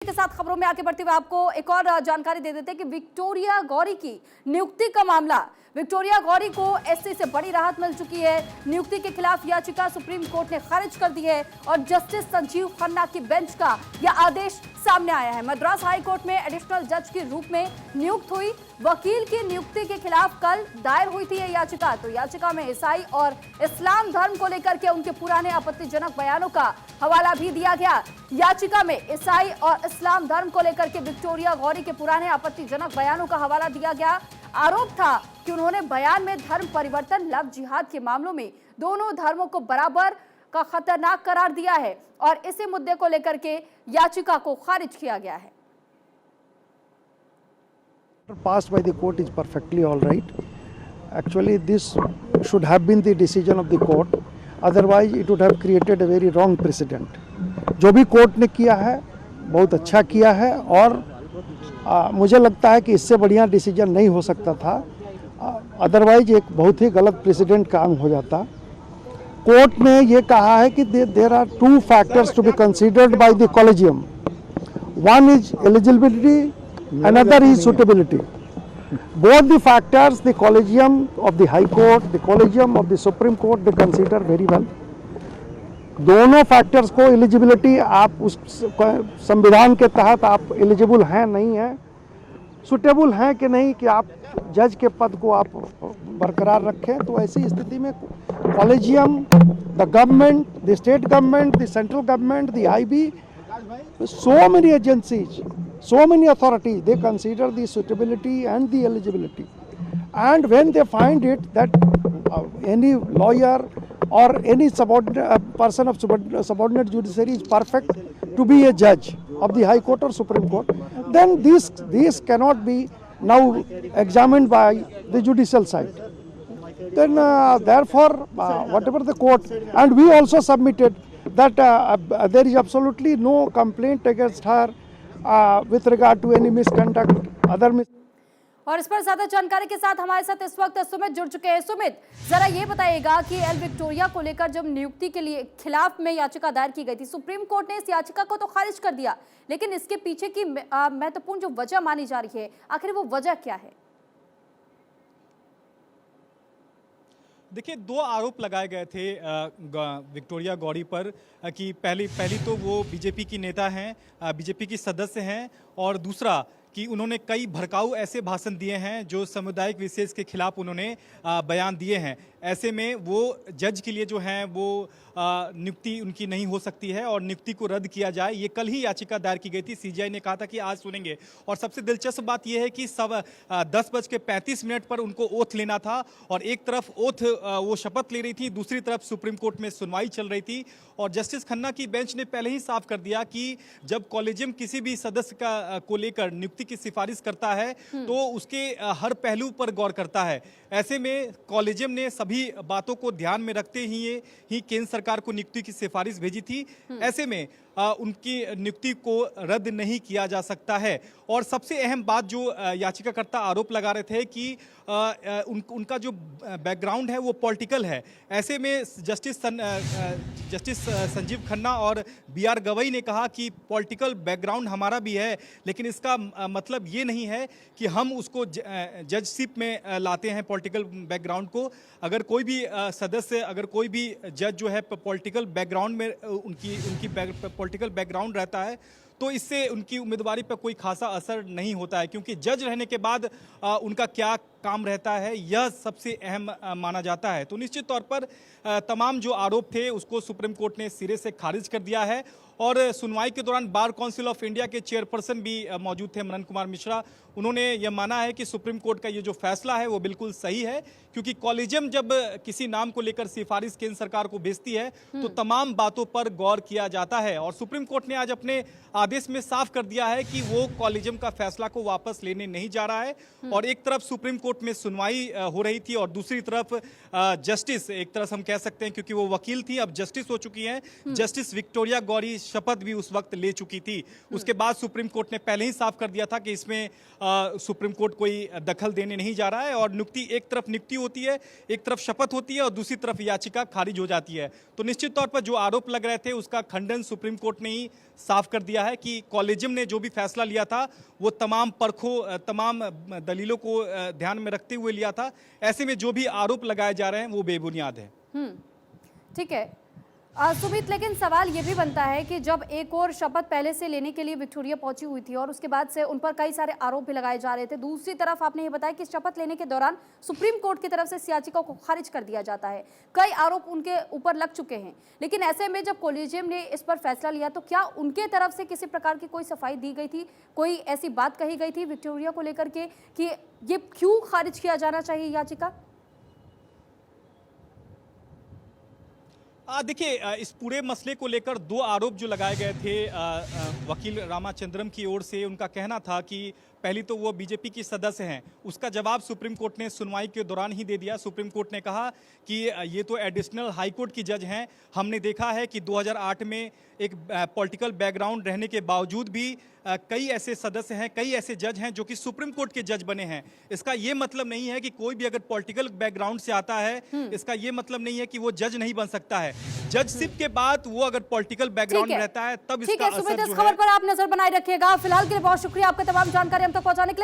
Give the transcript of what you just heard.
के साथ खबरों में आगे बढ़ते हुए आपको एक और जानकारी दे देते हैं कि विक्टोरिया गौरी की नियुक्ति का मामला, विक्टोरिया गौरी को एससी से बड़ी राहत मिल चुकी है। नियुक्ति के खिलाफ याचिका सुप्रीम कोर्ट ने खारिज कर दी है और जस्टिस संजीव खन्ना की बेंच का यह आदेश सामने आया है। मद्रास हाई कोर्ट में एडिशनल जज के रूप में नियुक्त हुई वकील की नियुक्ति के खिलाफ कल दायर हुई थी यह याचिका। तो याचिका में ईसाई और इस्लाम धर्म को लेकर के उनके पुराने आपत्तिजनक बयानों का हवाला भी दिया गया। याचिका में ईसाई और इस्लाम धर्म को लेकर के विक्टोरिया गौरी के पुराने आपत्तिजनक बयानों का हवाला दिया गया। आरोप था कि उन्होंने बयान में धर्म परिवर्तन, लव जिहाद के मामलों में दोनों धर्मों को बराबर का खतरनाक करार दिया है और इसी मुद्दे को लेकर के याचिका को खारिज किया गया है। Passed by the court is perfectly all right. Actually, this should have been the decision of the court. Otherwise, it would have created a very wrong precedent. जो भी कोर्ट ने किया है बहुत अच्छा किया है और मुझे लगता है कि इससे बढ़िया डिसीजन नहीं हो सकता था। अदरवाइज एक बहुत ही गलत प्रेसिडेंट काम हो जाता। कोर्ट ने ये कहा है कि there are two factors to be considered by the collegium. One is eligibility, another is suitability. Both the factors the collegium of the High Court, the collegium of the Supreme Court, they consider very well. दोनों factors को eligibility, आप उस संविधान के तहत आप eligible हैं नहीं हैं, सुटेबल हैं कि नहीं कि आप जज के पद को आप बरकरार रखें। तो ऐसी स्थिति में collegium, the government, the state government, the central government, the IB, so many agencies, so many authorities, they consider the suitability and the eligibility. And when they find it that any lawyer or any person of subordinate judiciary is perfect to be a judge of the High Court or Supreme Court, then this cannot be now examined by the judicial side. Then therefore, whatever the court, and we also submitted that there is absolutely no complaint against her with regard to any misconduct, other और इस पर ज्यादा जानकारी के साथ हमारे साथ इस वक्त सुमित जुड़ चुके हैं। सुमित, जरा ये बताइएगा कि एल विक्टोरिया को लेकर जब नियुक्ति के लिए खिलाफ में याचिका दायर की गई थी, सुप्रीम कोर्ट ने इस याचिका को तो खारिज कर दिया, लेकिन इसके पीछे की महत्वपूर्ण जो वजह मानी जा रही है, आखिर वो वजह क्या है? देखिए, दो आरोप लगाए गए थे विक्टोरिया गौरी पर कि पहली तो वो बीजेपी की नेता हैं, बीजेपी की सदस्य हैं, और दूसरा कि उन्होंने कई भड़काऊ ऐसे भाषण दिए हैं जो सामुदायिक विशेष के खिलाफ उन्होंने बयान दिए हैं। ऐसे में वो जज के लिए जो है वो नियुक्ति उनकी नहीं हो सकती है और नियुक्ति को रद्द किया जाए। ये कल ही याचिका दायर की गई थी। CJI ने कहा था कि आज सुनेंगे, और सबसे दिलचस्प बात यह है कि 10:35 पर उनको ओथ लेना था और एक तरफ ओथ वो शपथ ले रही थी, दूसरी तरफ सुप्रीम कोर्ट में सुनवाई चल रही थी। और जस्टिस खन्ना की बेंच ने पहले ही साफ कर दिया कि जब कॉलेजियम किसी भी सदस्य को लेकर नियुक्ति की सिफारिश करता है तो उसके हर पहलू पर गौर करता है। ऐसे में कॉलेजियम ने सभी बातों को ध्यान में रखते ही केंद्र सरकार को नियुक्ति की सिफारिश भेजी थी। ऐसे में उनकी नियुक्ति को रद्द नहीं किया जा सकता है। और सबसे अहम बात जो याचिकाकर्ता आरोप लगा रहे थे कि उनका जो बैकग्राउंड है वो पॉलिटिकल है। ऐसे में जस्टिस संजीव खन्ना और BR गवई ने कहा कि पॉलिटिकल बैकग्राउंड हमारा भी है, लेकिन इसका मतलब ये नहीं है कि हम उसको जजशिप में लाते हैं पॉलिटिकल बैकग्राउंड को। अगर कोई भी सदस्य, अगर कोई भी जज जो है पॉलिटिकल बैकग्राउंड में उनकी पॉलिटिकल बैकग्राउंड रहता है तो इससे उनकी उम्मीदवारी पर कोई खासा असर नहीं होता है, क्योंकि जज रहने के बाद उनका क्या काम रहता है यह सबसे अहम माना जाता है। तो निश्चित तौर पर तमाम जो आरोप थे उसको सुप्रीम कोर्ट ने सिरे से खारिज कर दिया है। और सुनवाई के दौरान बार काउंसिल ऑफ इंडिया के चेयरपर्सन भी मौजूद थे, मनन कुमार मिश्रा। उन्होंने यह माना है कि सुप्रीम कोर्ट का ये जो फैसला है वो बिल्कुल सही है, क्योंकि कॉलेजियम जब किसी नाम को लेकर सिफारिश केंद्र सरकार को भेजती है तो तमाम बातों पर गौर किया जाता है। और सुप्रीम कोर्ट ने आज अपने आदेश में साफ कर दिया है कि वो कॉलेजियम का फैसला को वापस लेने नहीं जा रहा है। और एक तरफ सुप्रीम कोर्ट में सुनवाई हो रही थी और दूसरी तरफ जस्टिस, एक तरफ हम कह सकते हैं क्योंकि वो वकील थी, अब जस्टिस हो चुकी हैं, जस्टिस विक्टोरिया गौरी शपथ भी उस वक्त ले चुकी थी। उसके बाद सुप्रीम कोर्ट ने पहले ही साफ कर दिया था कि इसमें सुप्रीम कोर्ट कोई दखल देने नहीं जा रहा है और नियुक्ति एक तरफ नियुक्ति होती है, एक तरफ शपथ होती है और दूसरी तरफ याचिका खारिज हो जाती है। तो निश्चित तौर पर जो आरोप लग रहे थे उसका खंडन सुप्रीम कोर्ट ने ही साफ कर दिया है कि कॉलेजियम ने जो भी फैसला लिया था वो तमाम परखों, तमाम दलीलों को ध्यान में रखते हुए लिया था। ऐसे में जो भी आरोप लगाए जा रहे हैं वो बेबुनियाद है। ठीक है सुमित, लेकिन सवाल ये भी बनता है कि जब एक और शपथ पहले से लेने के लिए विक्टोरिया पहुंची हुई थी और उसके बाद से उन पर कई सारे आरोप भी लगाए जा रहे थे, दूसरी तरफ आपने ये बताया कि शपथ लेने के दौरान सुप्रीम कोर्ट की तरफ से इस याचिका को खारिज कर दिया जाता है, कई आरोप उनके ऊपर लग चुके हैं। लेकिन ऐसे में जब कॉलेजियम ने इस पर फैसला लिया तो क्या उनके तरफ से किसी प्रकार की कोई सफाई दी गई थी, कोई ऐसी बात कही गई थी विक्टोरिया को लेकर के कि ये क्यों खारिज किया जाना चाहिए याचिका? देखिए, इस पूरे मसले को लेकर दो आरोप जो लगाए गए थे वकील रामाचंद्रम की ओर से, उनका कहना था कि पहली तो वो बीजेपी की सदस्य हैं, उसका जवाब सुप्रीम कोर्ट ने सुनवाई के दौरान ही दे दिया। सुप्रीम कोर्ट ने कहा कि ये तो एडिशनल हाई कोर्ट की जज हैं, हमने देखा है कि 2008 में एक पॉलिटिकल बैकग्राउंड रहने के बावजूद भी कई ऐसे सदस्य हैं, कई ऐसे जज हैं जो कि सुप्रीम कोर्ट के जज बने हैं। इसका ये मतलब नहीं है कि कोई भी अगर पॉलिटिकल बैकग्राउंड से आता है, इसका ये मतलब नहीं है कि वो जज नहीं बन सकता है। जजशिप के बाद वो अगर पॉलिटिकल बैकग्राउंड रहता है तब इसका असर जो है। इस खबर पर आप नजर बनाए रखिएगा। फिलहाल के लिए बहुत शुक्रिया आपका तमाम जानकारी हम तक पहुंचाने के लिए।